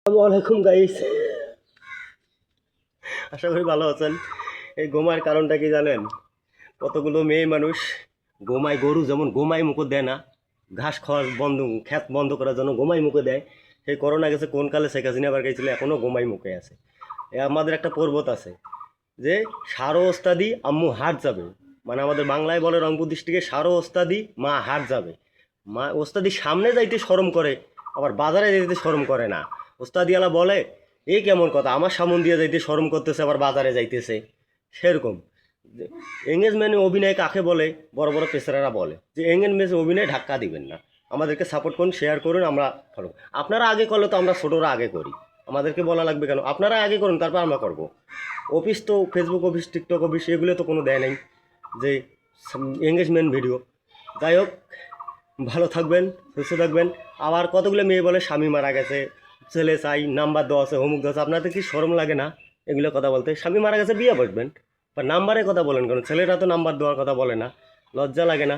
আসসালামু আলাইকুম গাইস, আশা করি ভালো আছেন। এই ঘুমার কারণটা কি জানেন? কতগুলো মেয়ে মানুষ গোমায়, গরু যেমন গোমায় মুখো দেয় না, ঘাস খাওয়ার বন্ধ, খ্যাত বন্ধ করার জন্য গোমাই মুখে দেয়। সেই করোনা গেছে কোন কালে, শেখ হাসিনা আবার গেছিল, এখনও গোমাই মুখে আছে। আমাদের একটা পর্বত আছে যে সারো ওস্তাদি আম্মু হাট যাবে, মানে আমাদের বাংলায় বলে রংপুর ডিস্ট্রিক্টে সারো ওস্তাদি মা হাট যাবে। মা ওস্তাদি সামনে যাইতে শরম করে, আবার বাজারে যেতে শরম করে না। ওস্তাদিয়ালা বলে এই কেমন কথা, আমার সামন দিয়ে যাইতে শরম করতেছে আবার বাজারে যাইতেছে। সেরকম এঙ্গেজমেন্টে অভিনয় কাকে বলে, বড় বড় পেশারেরা বলে যে এঙ্গেজমেন্টে অভিনয় ধাক্কা দিবেন না। আমাদেরকে সাপোর্ট করুন, শেয়ার করুন, আমরা করব। আপনারা আগে করলে তো আমরা ছোটরা আগে করি, আমাদেরকে বলা লাগবে কেন? আপনারা আগে করুন, তারপর আমরা করব। অফিস তো ফেসবুক অফিস, টিকটক অফিস, এগুলো তো কোনো দেয় নাই যে এঙ্গেজমেন্ট ভিডিও। যাই হোক, ভালো থাকবেন, সুস্থ থাকবেন। আবার কতগুলো মেয়ে বলে স্বামী মারা গেছে, ছেলে চাই, নাম্বার দেওয়া আছে, অমুক দেওয়া আছে। আপনাদের কি শরম লাগে না এগুলো কথা বলতে? স্বামী মারা গেছে বিয়ে বসবেন, বা নাম্বারের কথা বলেন কেন? ছেলেরা তো নাম্বার দেওয়ার কথা বলে না, লজ্জা লাগে না?